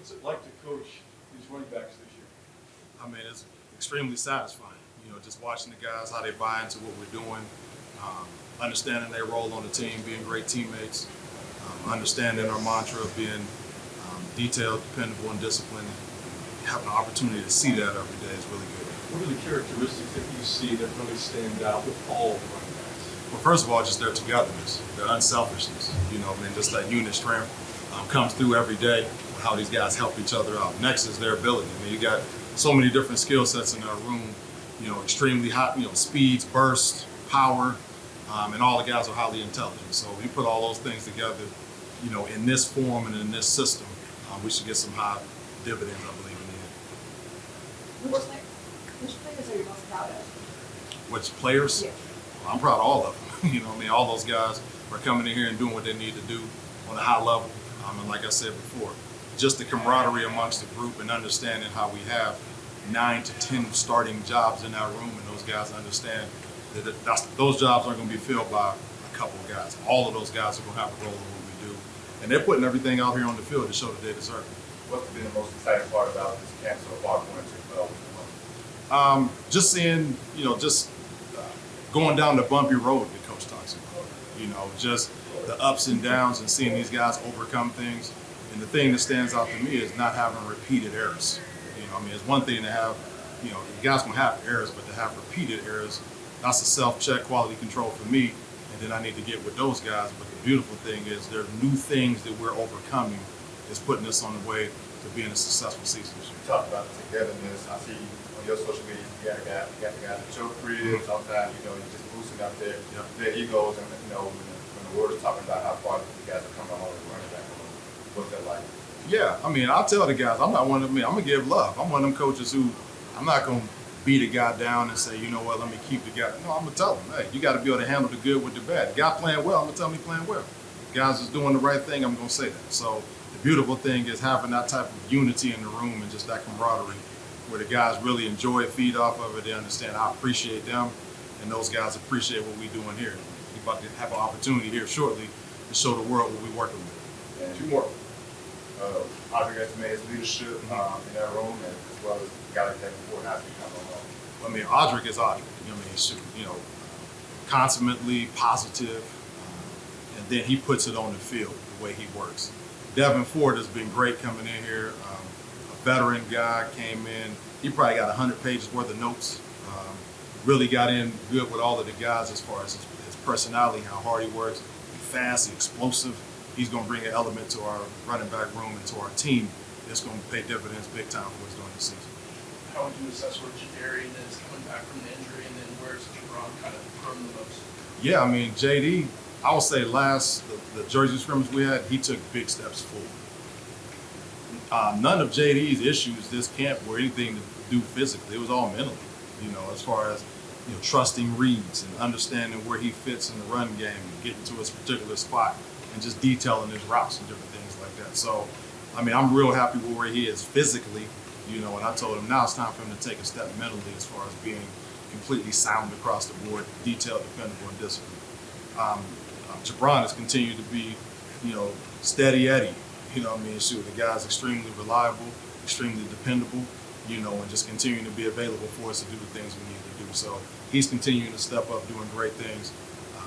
What's it like to coach these running backs this year? I mean, it's extremely satisfying. You know, just watching the guys, how they buy into what we're doing, understanding their role on the team, being great teammates, understanding our mantra of being detailed, dependable, and disciplined. Having an opportunity to see that every day is really good. What are the characteristics that you see that really stand out with all the running backs? Well, first of all, just their togetherness, their unselfishness. You know, I mean, just that unit strength comes through every day. How these guys help each other out. Next is their ability. I mean, you got so many different skill sets in our room. You know, extremely hot. You know, speeds, burst, power, and all the guys are highly intelligent. So when you put all those things together, you know, in this form and in this system, we should get some high dividends, I believe, in the end. Which players are you most proud of? Which players? Yeah. Well, I'm proud of all of them. You know, I mean, all those guys are coming in here and doing what they need to do on a high level. And like I said before, just the camaraderie amongst the group and understanding how we have 9 to 10 starting jobs in our room, and those guys understand that those jobs aren't going to be filled by a couple of guys. All of those guys are going to have a role in what we do, and they're putting everything out here on the field to show that they deserve it. What's been the most exciting part about this camp so far going to Just seeing, you know, just going down the bumpy road that Coach talks about. You know, just the ups and downs and seeing these guys overcome things. And the thing that stands out to me is not having repeated errors. You know, I mean, it's one thing to have, you know, you guys gonna have errors, but to have repeated errors, that's a self-check, quality control for me. And then I need to get with those guys. But the beautiful thing is there are new things that we're overcoming that's putting us on the way to being a successful season this year. You talked about togetherness. I see on your social media, you got the guys that choke ribs. Sometimes, you know, you're just boosting up their egos, and you know, when the word is talking about how far the guys are coming along and running back. What's that like? Yeah, I mean, I'll tell the guys, I'm not one of them. I'm gonna give love. I'm one of them coaches who I'm not gonna beat a guy down and say, you know what, let me keep the guy. No, I'm gonna tell him, hey, you got to be able to handle the good with the bad. The guy playing well, I'm gonna tell him he's playing well. The guys is doing the right thing, I'm gonna say that. So the beautiful thing is having that type of unity in the room and just that camaraderie, where the guys really enjoy it, feed off of it. They understand I appreciate them, and those guys appreciate what we're doing here. We're about to have an opportunity here shortly to show the world what we're working with. And 2 more. Audric Estimé's leadership in that room, and as well as guys that before not become alone. I mean, Audric is Audric. I mean, he's, you know, consummately positive, and then he puts it on the field the way he works. Devyn Ford has been great coming in here. A veteran guy came in. He probably got 100 pages worth of notes. Really got in good with all of the guys as far as his personality, how hard he works. He's fast, he's explosive. He's going to bring an element to our running back room and to our team that's going to pay dividends big time for us during the season. How would you assess where Jadarian is coming back from the injury, and then where's Jerron kind of grown the most? Yeah, I mean, JD, I would say the Jersey scrimmage we had, he took big steps forward. None of JD's issues this camp were anything to do physically. It was all mentally, you know, as far as, you know, trusting reads and understanding where he fits in the run game and getting to his particular spot and just detailing his routes and different things like that. So, I mean, I'm real happy with where he is physically, you know, and I told him now it's time for him to take a step mentally as far as being completely sound across the board, detailed, dependable, and disciplined. Jabron has continued to be, you know, steady Eddie. You know what I mean? Shoot, the guy's extremely reliable, extremely dependable, you know, and just continuing to be available for us to do the things we need to do. So he's continuing to step up, doing great things.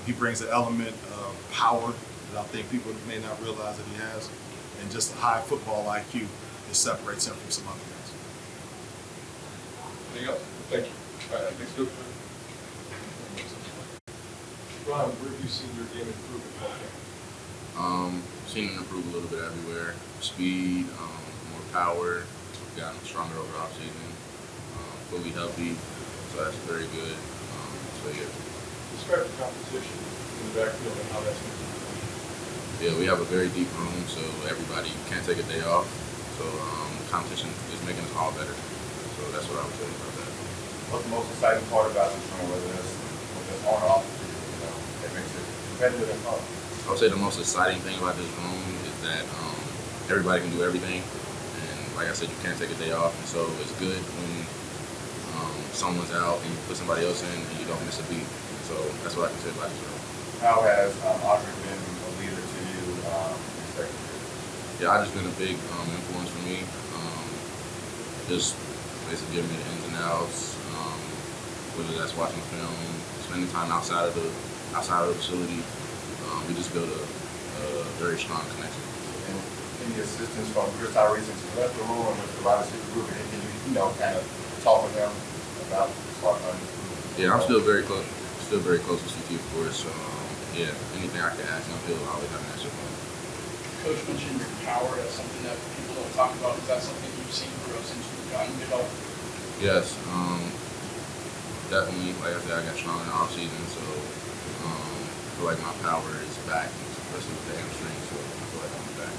He brings an element of power that I think people may not realize that he has, and just a high football IQ that separates him from some other guys. Anything else? Thank you. All right, next up. Ron, where have you seen your game improve in fall camp? Seen him improve a little bit everywhere. Speed, more power, gotten stronger over the offseason, fully healthy, so that's very good. So yeah. Describe the competition in the backfield and how that's going to be. Yeah, we have a very deep room, so everybody can't take a day off. So competition is making us all better. So that's what I would say about that. What's the most exciting part about this room, whether it's on or off, you know, that makes it competitive and fun? I would say the most exciting thing about this room is that everybody can do everything, and like I said, you can't take a day off, and so it's good when someone's out and you put somebody else in and you don't miss a beat. So that's what I can say about this room. How has Audric been a leader to you in second year? Yeah, I've just been a big influence for me. me. Just basically giving me the ins and outs, whether that's watching film, spending time outside of the facility. We just built a very strong connection. And any assistance from Chris Tyrese since he left the room and with the wide receiver group, and anything you know, kind of talk with them about Yeah, I'm still very close. Still very close with CT, of course. Yeah, anything I can ask him, he'll always have an answer for me. Coach mentioned your power as something that people don't talk about. Is that something you've seen grow since you've gotten developed? Yes, definitely. Like I said, I got strong in the off season, so I feel like my power is back, especially with the hamstring. So I feel like I'm back.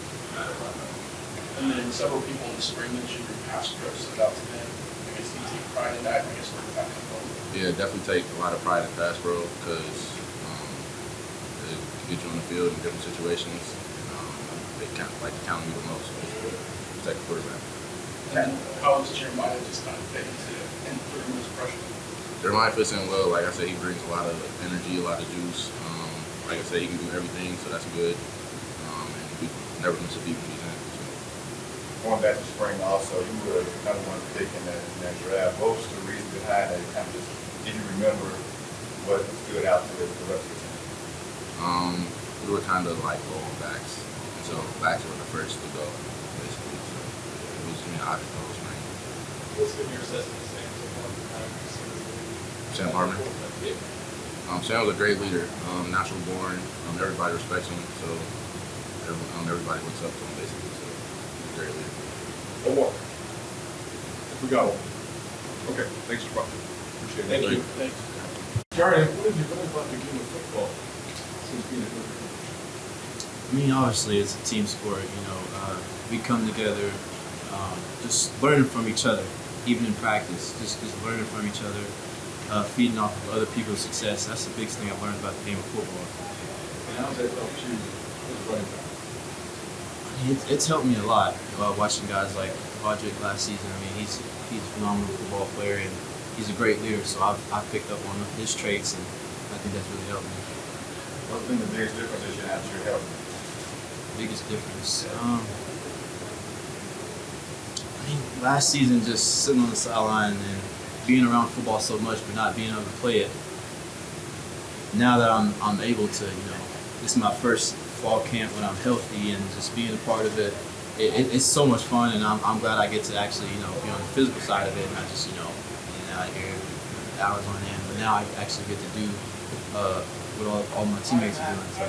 And then several people in the spring mentioned your pass pro stood out to them. I guess do you take pride in that? I guess where did that come from? Yeah, definitely take a lot of pride in pass pro because it can get you on the field in different situations. They like to count me the most, so protect the quarterback. And how does Jeremiyah just kind of fit into and through his pressure? Jeremiyah fits in well. Like I said, he brings a lot of energy, a lot of juice. Like I said, he can do everything, so that's good. And we never miss a beat when he's in. So. Going back to spring also, you were another one pick in that draft. What was the reason behind that? Kind of just, did you remember what stood out to the rest of the team? We were kind of like low on backs. So backs were the first to go, basically. So it was obvious the whole spring. What's been your assessment of Sam so far? Sam Hartman? Sam was a great leader, natural born. Everybody respects him, so everybody looks up to him, basically. So he's a great leader. One more. If we got one. Okay, thanks for watching. Appreciate it. Thank you. Thanks. Jadarian, what have you learned about the game of football since being a coach? I mean, obviously, it's a team sport. We come together, just learning from each other, even in practice. Just learning from each other, feeding off of other people's success. That's the biggest thing I've learned about the game of football. And how's that helped you as a running back? It's helped me a lot. Watching guys like Audric last season. I mean, he's a phenomenal football player and he's a great leader. So I've picked up on his traits, and I think that's really helped me. What's been the biggest difference that you had to your health? Biggest difference. I mean, last season, just sitting on the sideline and being around football so much, but not being able to play it. Now that I'm able to, this is my first fall camp when I'm healthy, and just being a part of it, it's so much fun, and I'm glad I get to actually, be on the physical side of it, not just, in and out here, hours on end. But now I actually get to do what all my teammates are doing. So.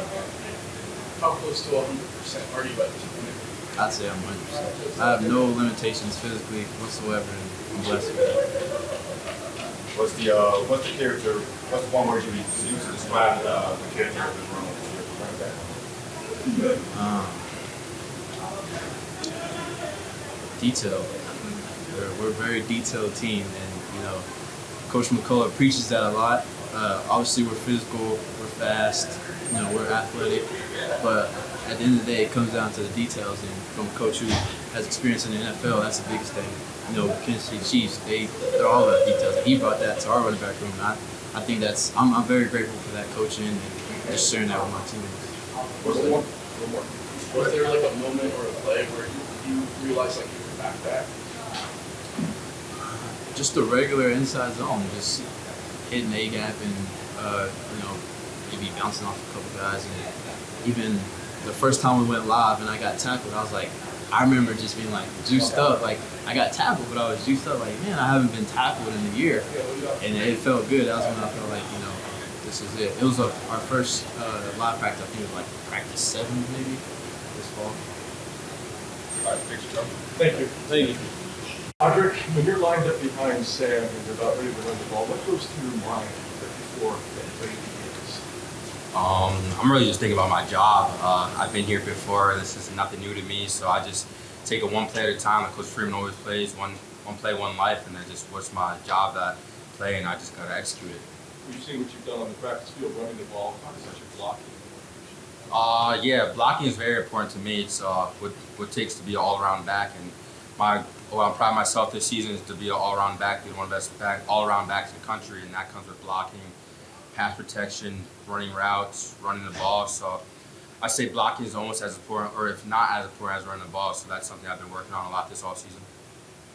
How close to 100% are you at this point? I'd say I'm 100%. I have no limitations physically whatsoever, and I'm blessed with that. What's the character? What's the one word you use to describe the character of this room? Detail. We're a very detailed team, and Coach McCullough preaches that a lot. Obviously, we're physical, we're fast, we're athletic, but at the end of the day, it comes down to the details. And from a coach who has experience in the NFL, that's the biggest thing. The Kansas City Chiefs, they're all about details. And he brought that to our running back room. And I think I'm very grateful for that coaching and just sharing that with my teammates. Was there like a moment or a play where you realized like you were back? Just the regular inside zone, just hitting A gap and maybe bouncing off a couple guys. And even the first time we went live and I got tackled, I remember just being like juiced up. Like I got tackled, but I was juiced up. Like, man, I haven't been tackled in a year, and it felt good. That was when I felt like this is it. It was our first live practice. I think it was like practice 7 maybe this fall. All right, thanks, Joe. Thank you. Thank you. Audric, when you're lined up behind Sam and you're about ready to run the ball, what goes through your mind before that play begins? I'm really just thinking about my job. I've been here before. This is nothing new to me, so I just take it one play at a time. Like Coach Freeman always plays, one play, one life, and then just what's my job that play, and I just gotta execute it. We've seen what you've done on the practice field running the ball. How does that your blocking? Yeah, blocking is very important to me. It's what it takes to be an all-around back, and what I'm proud of myself this season is to be an all-around back, be one of the best all-around backs in the country, and that comes with blocking, pass protection, running routes, running the ball. So I say blocking is almost as important, or if not as important as running the ball. So that's something I've been working on a lot this offseason.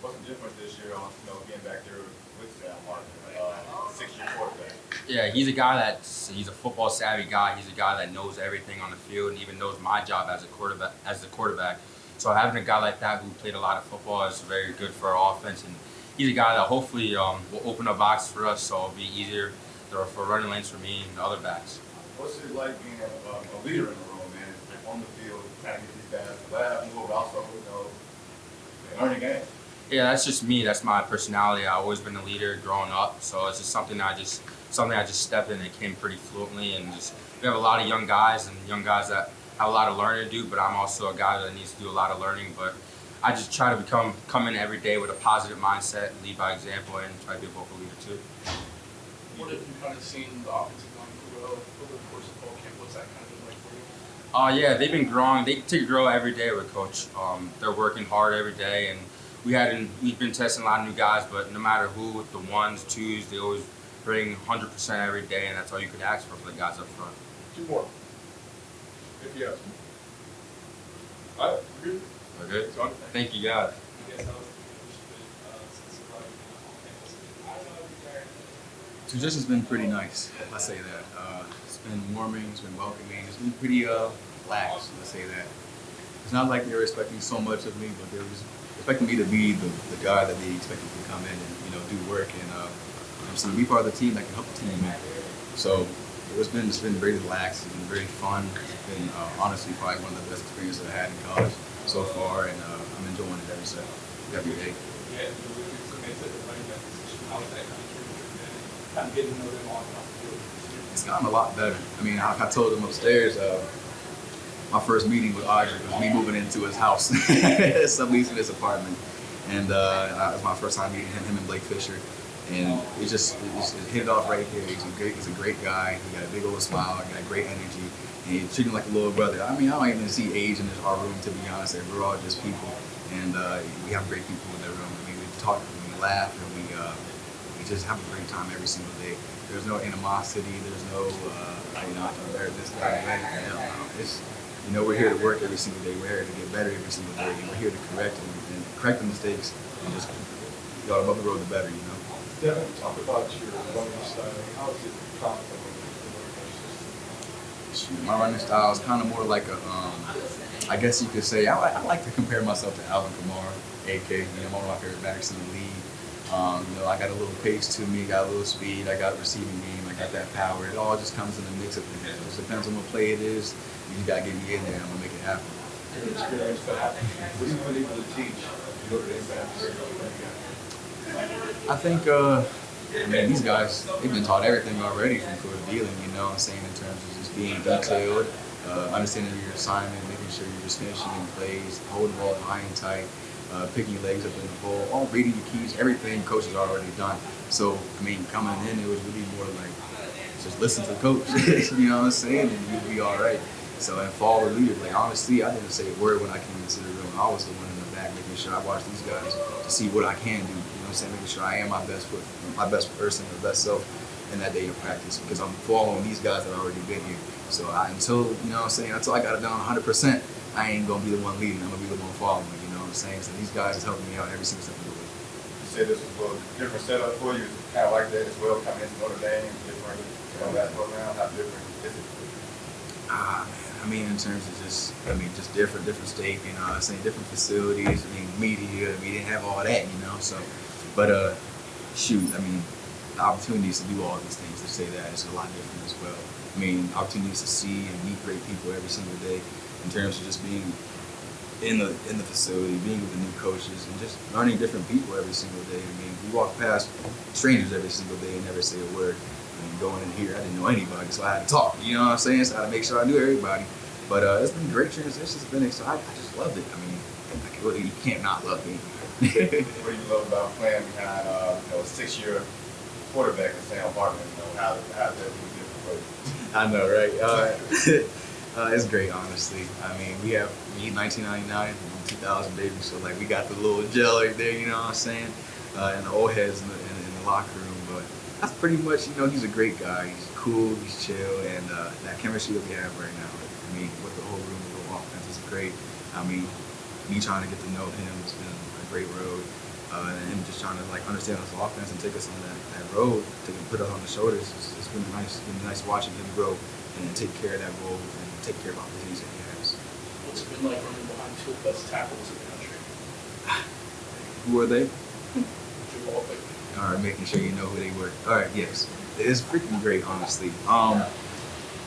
What's the difference this year on, getting back there with Sam Martin, 6-year quarterback? Yeah, he's a football savvy guy. He's a guy that knows everything on the field and even knows my job as the quarterback. So having a guy like that who played a lot of football is very good for our offense, and he's a guy that hopefully will open up boxes for us, so it'll be easier for running lanes for me and the other backs. What's it like being a leader in the room, man? On the field, kind of get these guys to laugh, move, but also, learn the game. Yeah, that's just me. That's my personality. I've always been a leader growing up, so it's just something I just stepped in. It came pretty fluently, and we have a lot of young guys that have a lot of learning to do. But I'm also a guy that needs to do a lot of learning. But I just try to come in every day with a positive mindset, lead by example, and try to be a vocal leader too. What have you kind of seen the offensive line grow over the course of fall camp? What's that kind of been like for you? Yeah, they've been growing. They take grow every day with Coach. They're working hard every day, and we've been testing a lot of new guys. But no matter who, the ones, twos, they always bring 100% every day, and that's all you could ask for the guys up front. 2 more. If you have. All right, we're good. Okay. Thank you, guys. Tradition's been pretty nice. Let's say that. It's been warming. It's been welcoming. It's been pretty lax. Let's say that. It's not like they were expecting so much of me, but they were just expecting me to be the guy that they expected to come in and do work and be part of the team that can help the team. So it's been very relaxed. It's been very fun. It's been honestly probably one of the best experiences I had in college so far, and I'm enjoying it every day. It's gotten a lot better. I mean, I told him upstairs, my first meeting with Audric was me moving into his house, subleasing his apartment, and it was my first time meeting him and Blake Fisher, and it hit it off right here. He's a great guy. He got a big old smile. He got great energy, and he treated him like a little brother. I mean, I don't even see age in our room, to be honest. We're all just people, and we have great people in that room. I mean, we talk, we laugh, and we just have a great time every single day. There's no animosity. There's no, I compare this guy to that. It's, we're here to work every single day. We're here to get better every single day. And we're here to correct the mistakes and just go above the road the better, Devyn, talk about your running style. How is it complemented? My running style is kind of more like I guess you could say, I like to compare myself to Alvin Kamara, AK, one of my favorite backs in the league. I got a little pace to me, got a little speed, I got receiving game, I got that power. It all just comes in the mix of things. It just depends on what play it is. You got to get me in there, I'm going to make it happen. Your experience back, what have you been able to teach Notre Dame backs? I think, these guys, they've been taught everything already from Coach Deland, in terms of just being detailed, understanding your assignment, making sure you're just finishing in plays, holding the ball high and tight, picking your legs up in the hole, all reading your keys, everything coach has already done. So, coming in, it was really more like, just listen to the coach, you know what I'm saying, and you'll be all right. So, and follow the leader. Honestly, I didn't say a word when I came into the room. I was the one in the back making sure I watched these guys to see what I can do. Making sure I am my best person, my best self in that day of practice, because I'm following these guys that already been here. So until I got it done 100%, I ain't gonna be the one leading. I'm gonna be the one following. So these guys is helping me out every single step of the way. You said this was a little different setup for you, kind of like that as well, coming into Notre Dame, different basketball round. How different is it? In terms of just different state, different facilities, media, we didn't have all that, so, but, the opportunities to do all these things, to say that is a lot different as well. Opportunities to see and meet great people every single day, in terms of just being in the facility, being with the new coaches, and just learning different people every single day. We walk past strangers every single day and never say a word. Going in here, I didn't know anybody, so I had to talk. So I had to make sure I knew everybody. But it's been a great transition. It's been exciting. I just loved it. You can't not love me. What do you love about playing behind a 6-year quarterback in Sam Martin? How's that really different for you? I know, right? It's great, honestly. We 1999 and 2000 baby, so we got the little gel right there. You know what I'm saying? And the old heads in the locker room, but. That's pretty much, he's a great guy. He's cool, he's chill, and that chemistry that we have right now, mean, with the whole room, the whole offense is great. I mean, me trying to get to know him has been a great road. And him just trying to like understand his offense and take us on that road, to put us on the shoulders. It's been nice. It's been nice watching him grow and take care of that role and take care of opportunities that he has. What's it been like running behind two of the best tackles in the country? Who are they? Joe Albright. All right, making sure you know who they were. All right, yes, it's freaking great, honestly.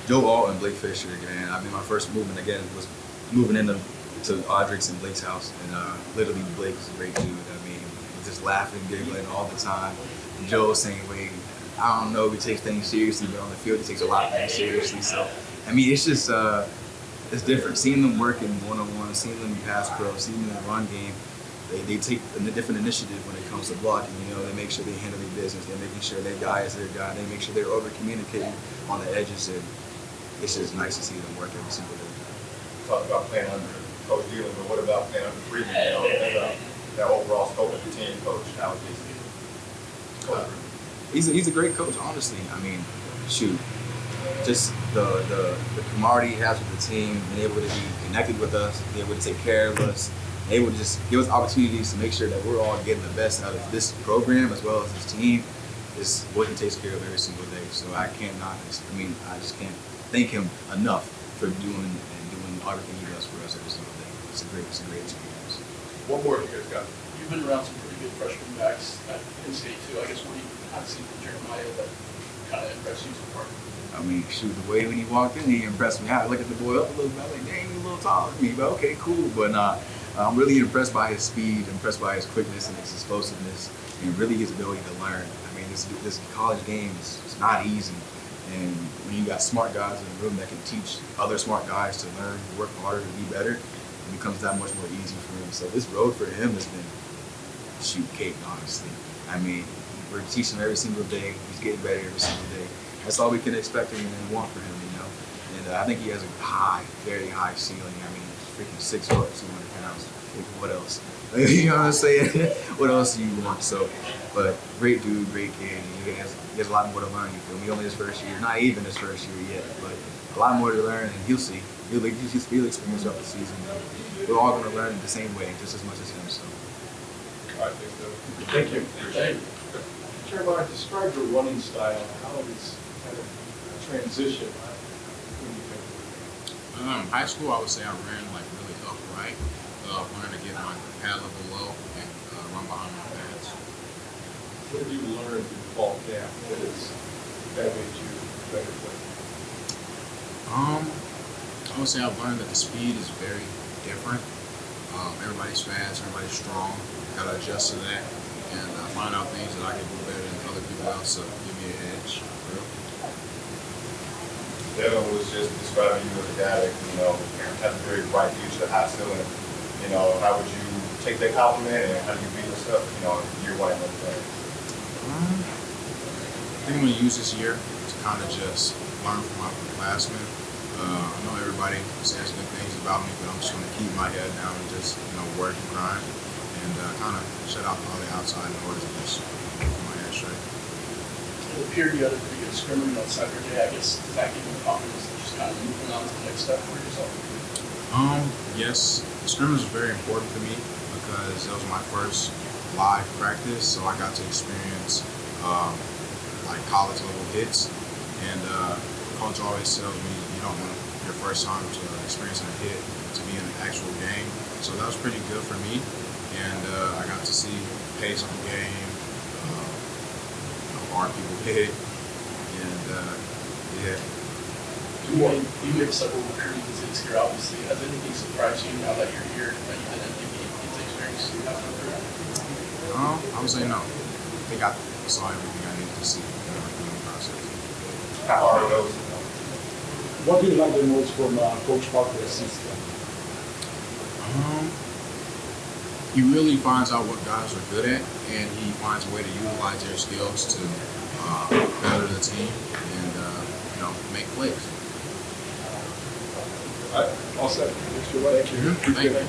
Joe Alt and Blake Fisher, man. I mean, my first movement again was moving into Audric's and Blake's house, and literally Blake was a great dude. I mean, just laughing, giggling all the time. And Joe, same way. I don't know if he takes things seriously, but on the field he takes a lot of things seriously. So, I mean, it's just it's different. Seeing them working one-on-one, seeing them pass pro, seeing them in the run game. They take a different initiative when it comes to blocking. You know, they make sure they handle their business. They're making sure their guy is their guy. They make sure they're over-communicating on the edges, and it's just nice to see them work every single day. Talk about playing under Coach Deland, but what about playing under Freeman? You know, that overall scope of the team, Coach. How would you see it? He's a great coach, honestly. I mean, shoot, just the camaraderie he has with the team, being able to be connected with us, being able to take care of us, able to just give us opportunities to make sure that we're all getting the best out of this program as well as this team is what he takes care of every single day. So I just can't thank him enough for doing everything he does for us every single day. It's a great experience. One more you guys got. You've been around some pretty good freshman backs at Penn State too. I guess what do you have seen from Jeremiyah that kind of impressed you so far? I mean, shoot, the way when he walked in, he impressed me. I look at the boy up a little bit, I'm like, dang, he's a little taller than me, but okay, cool. But I'm really impressed by his speed, impressed by his quickness and his explosiveness, and really his ability to learn. I mean, this college game is not easy. And when you got smart guys in the room that can teach other smart guys to learn, work harder, to be better, it becomes that much more easy for him. So this road for him has been shoot cake, honestly. I mean, we're teaching him every single day. He's getting better every single day. That's all we can expect and want for him, you know. And I think he has a very high ceiling. I mean, he's freaking 6 foot, 200 pounds. What else? You know what I'm saying? What else do you want? So, but great dude, great kid. He has a lot more to learn. You feel me? Only his first year, not even his first year yet, but a lot more to learn, and he'll see. He'll experience throughout the season. We're all going to learn the same way, just as much as him. So. All right, thank you. Thank you. Jeremiyah, describe your running style. How is kind of transition when you think? High school, I would say I ran like really upright. Wanted to get my pad level low and run behind my pads. What have you learned in fall camp that made you better player? I would say I've learned that the speed is very different. Everybody's fast, everybody's strong. Gotta adjust to that and find out things that I can do better than other people else to give me an edge. Devyn was just describing you as a guy that, you know, has a very bright future, high ceiling. You know, how would you take that compliment and how do you beat yourself, you know, year one and everything? I think I'm going to use this year to kind of just learn from my upperclassmen. I know everybody says good things about me, but I'm just going to keep my head down and just, you know, work and grind and kind of shut out all the outside noise and just keep my head straight. It appeared you had a pretty good scrimmage on Saturday. I guess does that give you confidence to just kind of moving on to the next step for yourself? Yes, the scrimmage was very important to me because that was my first live practice, so I got to experience like college level hits. And coach always tells me you don't want your first time to experiencing a hit to be in an actual game. So that was pretty good for me, and I got to see the pace of the game, how hard people hit, and yeah. You made several recruiting visits here, obviously. Has anything surprised you now that you're here that you didn't get to experience after the recruiting? I would say no. I think I saw everything I needed to see in the recruiting process. How hard are those? What do you like the most from Coach Parker's system? He really finds out what guys are good at, and he finds a way to utilize their skills to better the team and you know, make plays. All right, all set. Thank you. Thank you.